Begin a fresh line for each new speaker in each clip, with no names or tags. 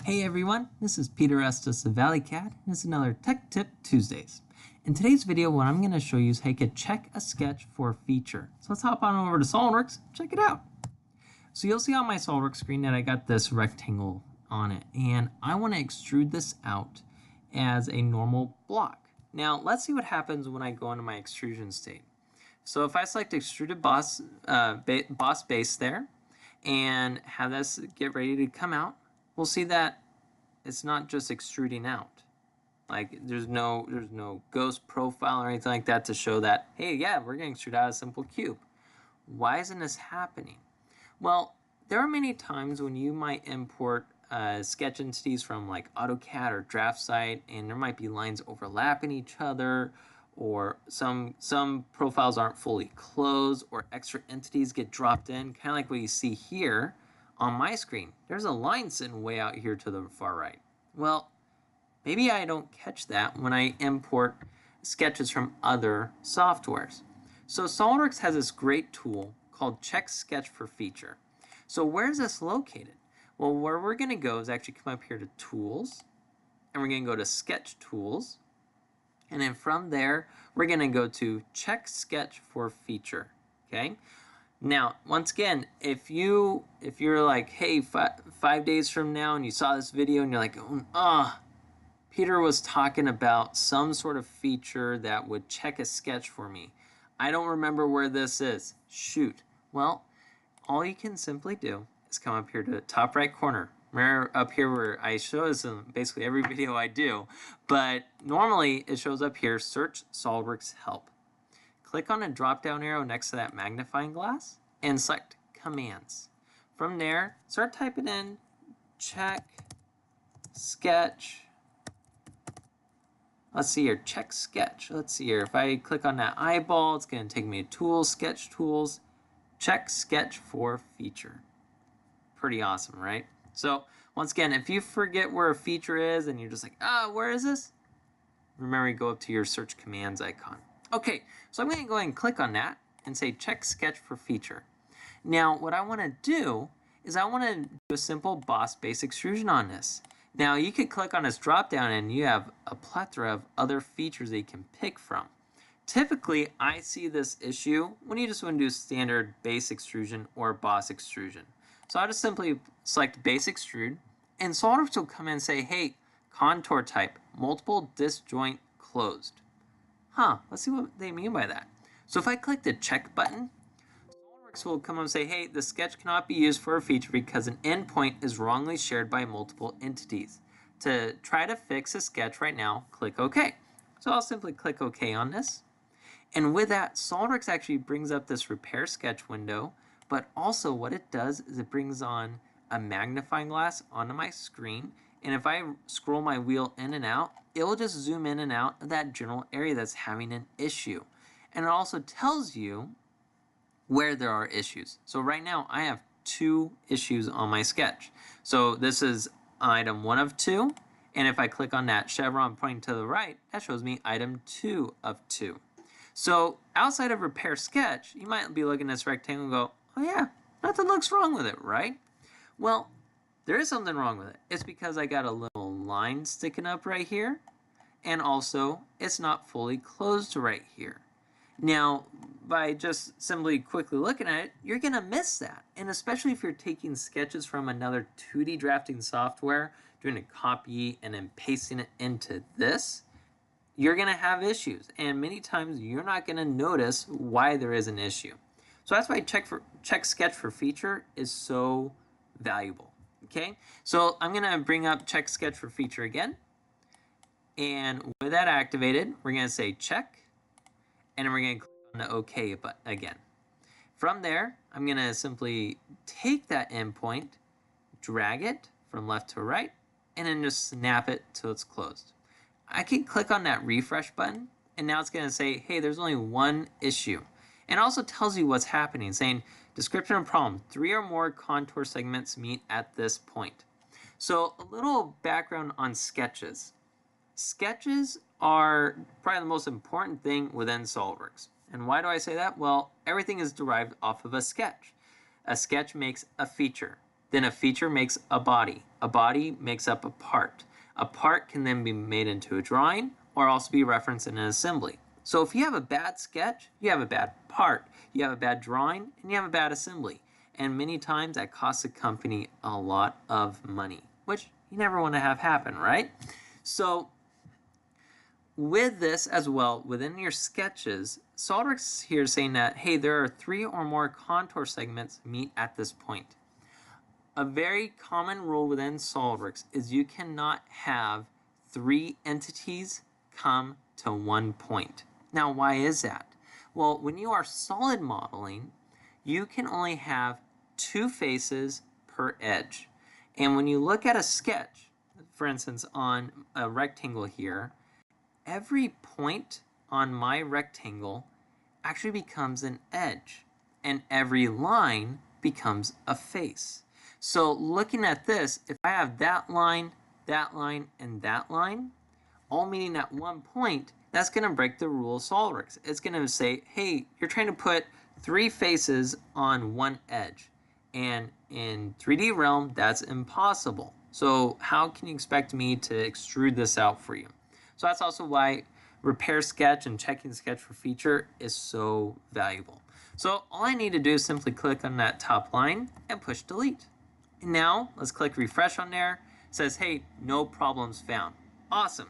Hey everyone, this is Peter Estes of Valley Cat, and it's another Tech Tip Tuesdays. In today's video, what I'm going to show you is how you can check a sketch for a feature. So let's hop on over to SOLIDWORKS, check it out. So you'll see on my SOLIDWORKS screen that I got this rectangle on it, and I want to extrude this out as a normal block. Now let's see what happens when I go into my extrusion state. So if I select extruded boss base there and have this get ready to come out, we'll see that it's not just extruding out. Like there's no ghost profile or anything like that to show that, hey, yeah, we're going to extrude out a simple cube. Why isn't this happening? Well, there are many times when you might import sketch entities from like AutoCAD or DraftSite, and there might be lines overlapping each other, or some profiles aren't fully closed, or extra entities get dropped in, kind of like what you see here on my screen. There's a line sitting way out here to the far right. Well, maybe I don't catch that when I import sketches from other softwares. So SOLIDWORKS has this great tool called Check Sketch for Feature. So where's this located? Well, where we're going to go is actually come up here to Tools, and we're going to go to Sketch Tools, and then from there we're going to go to Check Sketch for Feature. Okay. Now, once again, if you're like, hey, 5 days from now, and you saw this video and you're like, Peter was talking about some sort of feature that would check a sketch for me. I don't remember where this is. Shoot. Well, all you can simply do is come up here to the top right corner. Remember up here where I show this in basically every video I do, but normally it shows up here, search SOLIDWORKS help. Click on a drop-down arrow next to that magnifying glass and select Commands. From there, start typing in check sketch. Let's see here, check sketch. Let's see here. If I click on that eyeball, it's going to take me to Tools, Sketch Tools, check sketch for feature. Pretty awesome, right? So once again, if you forget where a feature is and you're just like, where is this? Remember, you go up to your search commands icon. Okay, so I'm going to go ahead and click on that and say check sketch for feature. Now what I want to do is I want to do a simple boss base extrusion on this. Now you could click on this drop down and you have a plethora of other features that you can pick from. Typically I see this issue when you just want to do standard base extrusion or boss extrusion. So I'll just simply select base extrude, and SOLIDWORKS will come in and say, hey, contour type, multiple disjoint closed. Let's see what they mean by that. So if I click the check button, SOLIDWORKS will come up and say, hey, the sketch cannot be used for a feature because an endpoint is wrongly shared by multiple entities. To try to fix a sketch right now, click OK. So I'll simply click OK on this. And with that, SOLIDWORKS actually brings up this repair sketch window, but also what it does is it brings on a magnifying glass onto my screen, and if I scroll my wheel in and out, it will just zoom in and out of that general area that's having an issue. And it also tells you where there are issues. So right now I have 2 issues on my sketch. So this is item 1 of 2, and if I click on that chevron pointing to the right, that shows me item 2 of 2. So outside of repair sketch, you might be looking at this rectangle and go, oh yeah, nothing looks wrong with it, right? Well, there is something wrong with it. It's because I got a little line sticking up right here, and also it's not fully closed right here. Now, by just simply quickly looking at it, you're going to miss that. And especially if you're taking sketches from another 2D drafting software, doing a copy and then pasting it into this, you're going to have issues. And many times you're not going to notice why there is an issue. So that's why check sketch for feature is so valuable. Okay, so I'm going to bring up check sketch for feature again. And with that activated, we're going to say check. And then we're going to click on the OK button again. From there, I'm going to simply take that endpoint, drag it from left to right, and then just snap it till it's closed. I can click on that refresh button, and now it's going to say, hey, there's only 1 issue. And it also tells you what's happening, saying, description of problem, 3 or more contour segments meet at this point. So a little background on sketches. Sketches are probably the most important thing within SOLIDWORKS. And why do I say that? Well, everything is derived off of a sketch. A sketch makes a feature. Then a feature makes a body. A body makes up a part. A part can then be made into a drawing or also be referenced in an assembly. So if you have a bad sketch, you have a bad part, you have a bad drawing, and you have a bad assembly. And many times that costs a company a lot of money, which you never want to have happen, right? So with this as well, within your sketches, SOLIDWORKS here is saying that, hey, there are 3 or more contour segments meet at this point. A very common rule within SOLIDWORKS is you cannot have 3 entities come to one point. Now, why is that? Well, when you are solid modeling, you can only have 2 faces per edge. And when you look at a sketch, for instance, on a rectangle here, every point on my rectangle actually becomes an edge, and every line becomes a face. So looking at this, if I have that line, and that line, all meeting at one point, that's going to break the rule of SOLIDWORKS. It's going to say, hey, you're trying to put 3 faces on one edge. And in 3D realm, that's impossible. So how can you expect me to extrude this out for you? So that's also why repair sketch and checking sketch for feature is so valuable. So all I need to do is simply click on that top line and push delete. And now let's click refresh on there. It says, hey, no problems found. Awesome.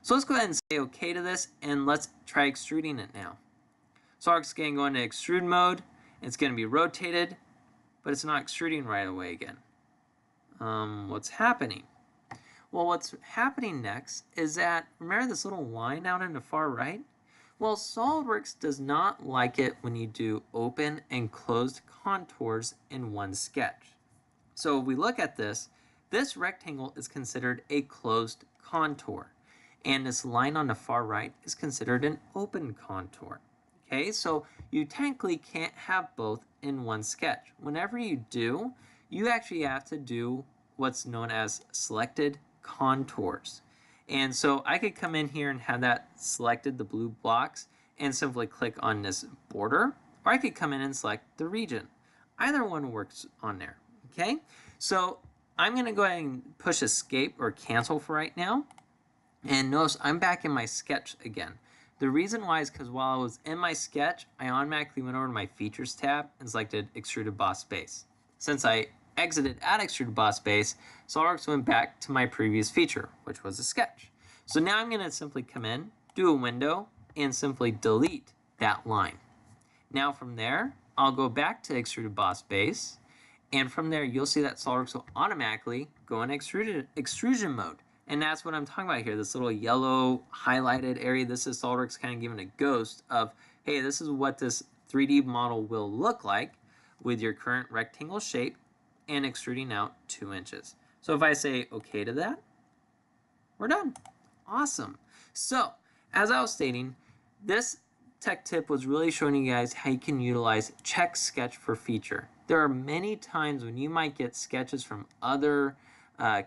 So let's go ahead and say okay to this, and let's try extruding it now. So it's going to go into extrude mode. It's going to be rotated, but it's not extruding right away again. What's happening? Well, what's happening next is that, remember this little line out in the far right? Well, SOLIDWORKS does not like it when you do open and closed contours in one sketch. So if we look at this rectangle is considered a closed contour. And this line on the far right is considered an open contour. Okay, so you technically can't have both in one sketch. Whenever you do, you actually have to do what's known as selected contours. And so I could come in here and have that selected, the blue blocks, and simply click on this border, or I could come in and select the region. Either one works on there. Okay, so I'm going to go ahead and push escape or cancel for right now. And notice I'm back in my sketch again. The reason why is because while I was in my sketch, I automatically went over to my Features tab and selected Extruded Boss Base. Since I exited at Extruded Boss Base, SOLIDWORKS went back to my previous feature, which was a sketch. So now I'm going to simply come in, do a window, and simply delete that line. Now from there, I'll go back to Extruded Boss Base, and from there you'll see that SOLIDWORKS will automatically go in extrusion mode. And that's what I'm talking about here, this little yellow highlighted area. This is SOLIDWORKS kind of giving a ghost of, hey, this is what this 3D model will look like with your current rectangle shape and extruding out 2 inches. So if I say okay to that, we're done. Awesome. So as I was stating, this tech tip was really showing you guys how you can utilize check sketch for feature. There are many times when you might get sketches from other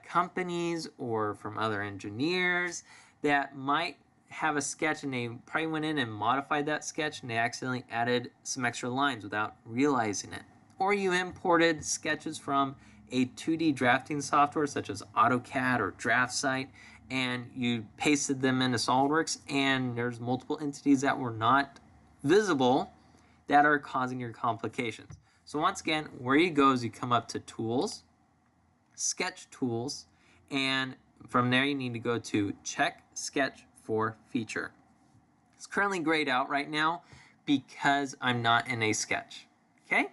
companies or from other engineers that might have a sketch and they probably went in and modified that sketch and they accidentally added some extra lines without realizing it. Or you imported sketches from a 2D drafting software such as AutoCAD or DraftSite and you pasted them into SOLIDWORKS and there's multiple entities that were not visible that are causing your complications. So once again, where you go is you come up to Tools, Sketch Tools, and from there you need to go to Check Sketch for Feature. It's currently grayed out right now because I'm not in a sketch. Okay?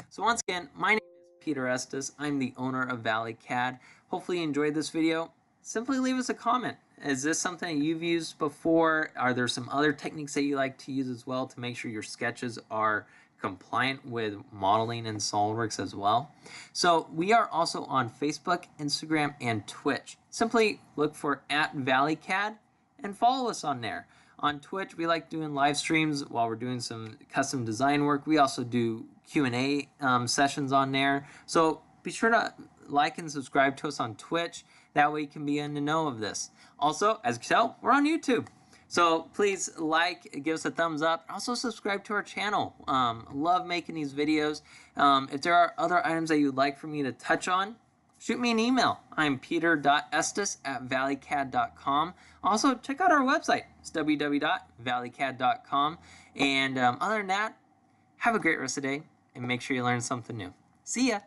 So once again, my name is Peter Estes. I'm the owner of Valley CAD. Hopefully you enjoyed this video. Simply leave us a comment. Is this something you've used before? Are there some other techniques that you like to use as well to make sure your sketches are compliant with modeling in SOLIDWORKS as well? So we are also on Facebook, Instagram, and Twitch. Simply look for @ValleyCAD and follow us on there. On Twitch, we like doing live streams while we're doing some custom design work. We also do Q&A sessions on there. So be sure to like and subscribe to us on Twitch. That way you can be in the know of this. Also, as you can tell, we're on YouTube. So please give us a thumbs up. Also subscribe to our channel. Love making these videos. If there are other items that you'd like for me to touch on, shoot me an email. I'm peter.estes@valleycad.com. Also, check out our website. It's www.valleycad.com. And other than that, have a great rest of the day and make sure you learn something new. See ya.